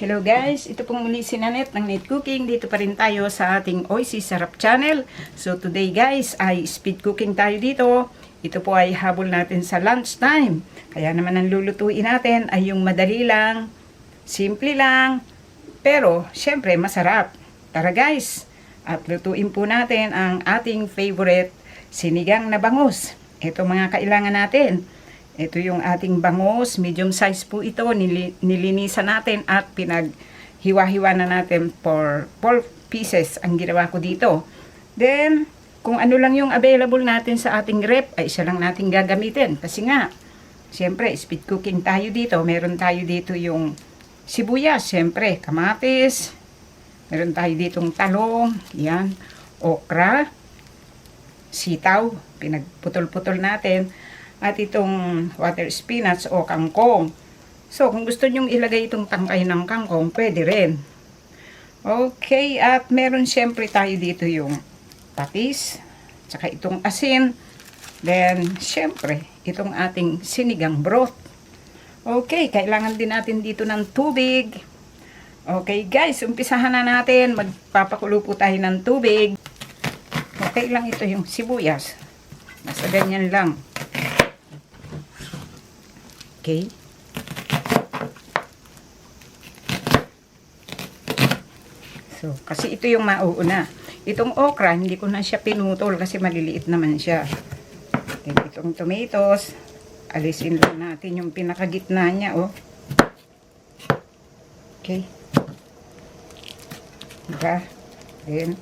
Hello guys, ito pong muli si Nanette ng Net Cooking. Dito pa rin tayo sa ating Oisy Sarap channel. So today guys ay speed cooking tayo dito. Ito po ay habol natin sa lunch time. Kaya naman ang lulutuin natin ay yung madali lang, simple lang, pero syempre masarap. Tara guys, at lutuin po natin ang ating favorite sinigang na bangus. Ito mga kailangan natin. Ito yung ating bangus, medium size po ito, nilinisan natin at pinaghiwa-hiwa na natin for 4 pieces ang ginawa ko dito. Then, kung ano lang yung available natin sa ating rep, ay isa lang natin gagamitin. Kasi nga, siyempre, speed cooking tayo dito. Meron tayo dito yung sibuyas, siyempre, kamatis. Meron tayo ditong talong, yan, okra, sitaw, pinagputol-putol natin. At itong water spinach o kangkong. So, kung gusto nyong ilagay itong tangkay ng kangkong, pwede rin. Okay, at meron syempre tayo dito yung patis, tsaka itong asin, then syempre, itong ating sinigang broth. Okay, kailangan din natin dito ng tubig. Okay guys, umpisahan na natin. Magpapakulo po tayo ng tubig. Okay lang ito yung sibuyas. Nasa ganyan lang. Okay. So, kasi ito yung mauuna. Itong okra, hindi ko na siya pinutol kasi maliliit naman siya. Then, itong tomatoes, alisin lang natin yung pinakagitna niya, oh. Okay. Diba? Then,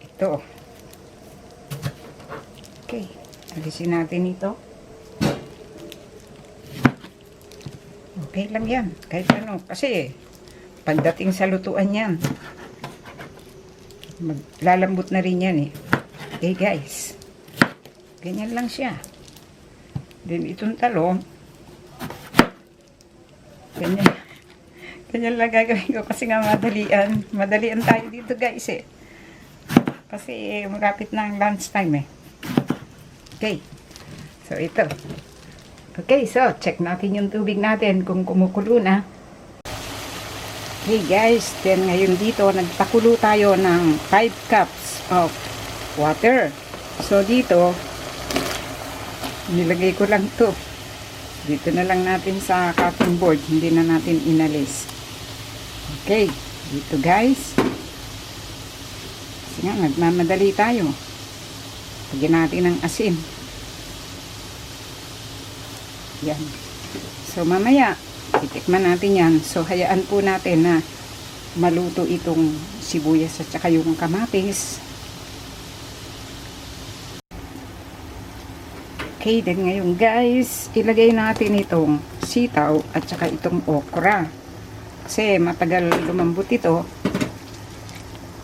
ito. Okay. Alisin natin ito. Okay lang yan. Kahit ano. Kasi, pagdating sa lutuan yan, maglalambot na rin yan eh. Okay guys. Ganyan lang siya. Then, itong talong, ganyan. Ganyan lang gagawin ko kasi nga madalian. Madalian tayo dito guys eh. Kasi, marapit na ang lunch time eh. Okay. So, ito. Okay, so check natin yung tubig natin kung kumukulo na. Okay guys, then ngayon dito nagpakulo tayo ng 5 cups of water. So dito, nilagay ko lang to. Dito na lang natin sa cutting board, hindi na natin inalis. Okay, dito guys. Kasi nga, nagmamadali tayo. Lagyan natin ng asin. Yan. So, mamaya, titikman natin yan. So, hayaan po natin na maluto itong sibuyas at saka yung kamatis. Okay, then ngayon guys, ilagay natin itong sitaw at saka itong okra. Kasi matagal lumambot ito.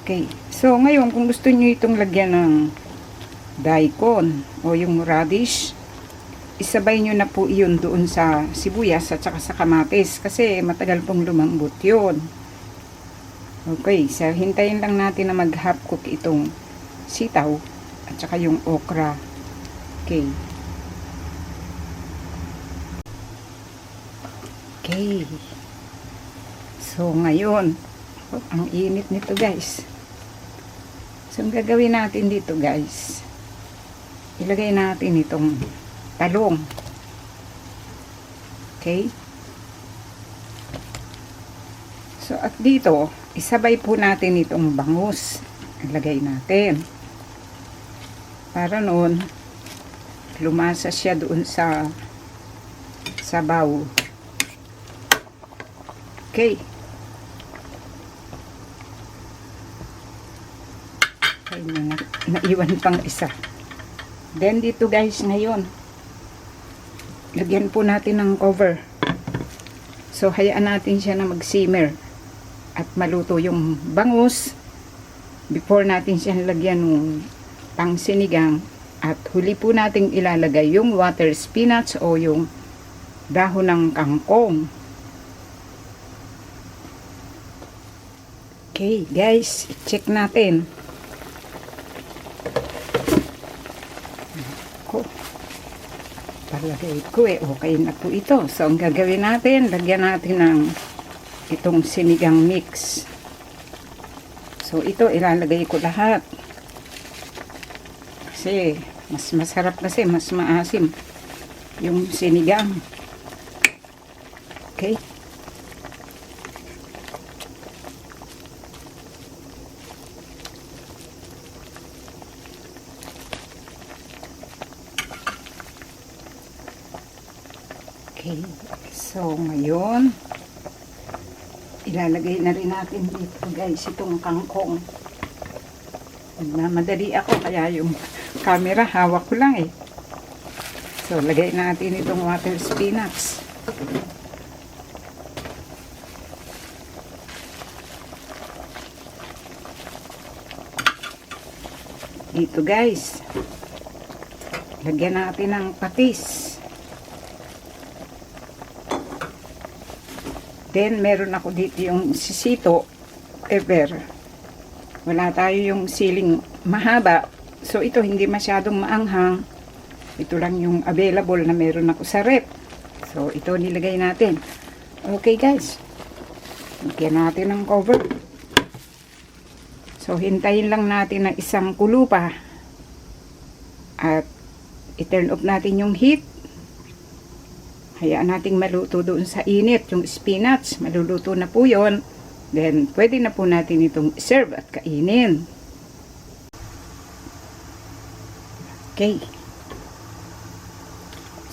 Okay. So, ngayon, kung gusto nyo itong lagyan ng daikon o yung radish, isabay nyo na po yun doon sa sibuyas at saka sa kamatis kasi matagal pong lumambot yun. Okay, so hintayin lang natin na mag half cook itong sitaw at saka yung okra. Okay. Okay. So ngayon, ang init nito guys. So ang gagawin natin dito guys, ilagay natin itong talong. Okay? So, at dito, isabay po natin itong bangus. Ilagay natin. Para noon, lumasa siya doon sa sabaw. Okay. Okay, naiwan pang isa. Then, dito guys, ngayon, lagyan po natin ng cover. So, hayaan natin siya na mag-simmer at maluto yung bangus before natin siya lagyan ng pang sinigang. At huli po natin ilalagay yung water spinach o yung dahon ng kangkong. Okay, guys, check natin. Palagay ko okay na po ito. So, ang gagawin natin, lagyan natin ng itong sinigang mix. So ito ilalagay ko lahat. Kasi mas masarap kasi, mas maasim yung sinigang. Okay. Okay. So ngayon ilalagay na rin natin dito guys itong kangkong. Nagmamadali ako kaya yung camera hawak ko lang eh. So lagay natin itong water spinach. Dito guys, lagyan natin ng patis. Then meron ako dito yung sisito ever. Wala tayo yung siling mahaba, so ito hindi masyadong maanghang. Ito lang yung available na meron ako sa rep, so ito nilagay natin. Okay guys, lagyan natin ng cover. So, hintayin lang natin ng isang kulo pa. At, i-turn off natin yung heat. Hayaan nating maluto doon sa init. Yung spinach, maluluto na po yun. Then, pwede na po natin itong serve at kainin. Okay.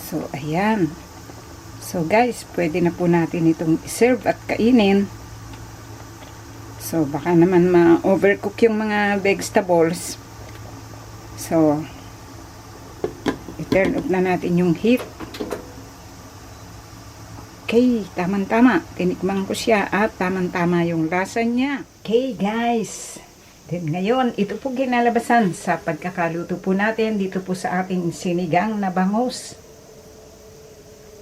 So, ayan. So, guys, pwede na po natin itong serve at kainin. So, baka naman ma-overcook yung mga vegetables. So, i-turn off na natin yung heat. Okay, tamang-tama. Tinikman ko siya at tamang-tama yung lasa niya. Okay, guys. Then ngayon, ito po ginalabasan sa pagkakaluto po natin dito po sa ating sinigang na bangus.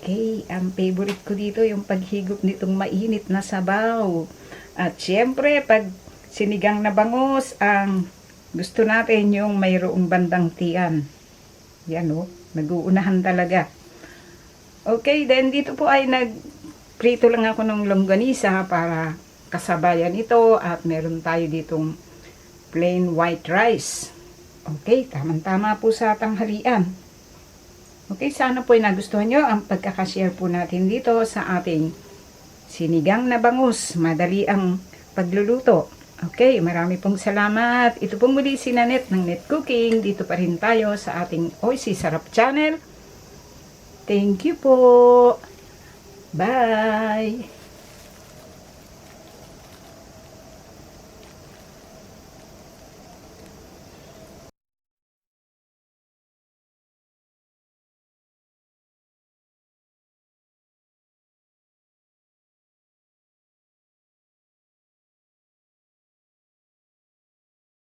Okay, ang favorite ko dito yung paghigop nitong mainit na sabaw. At syempre, pag sinigang na bangus, ang gusto natin yung mayroong bandang tiyan. Yan o, nag-uunahan talaga. Okay, then dito po ay nagprito lang ako ng longganisa para kasabayan ito. At meron tayo ditong plain white rice. Okay, tamang-tama po sa tanghalian. Okay, sana po ay nagustuhan nyo ang pagkakashare po natin dito sa ating sinigang na bangus. Madali ang pagluluto. Okay, marami pong salamat. Ito pong muli si Nanette ng Net Cooking. Dito pa rin tayo sa ating OC Sarap Channel. Thank you po. Bye!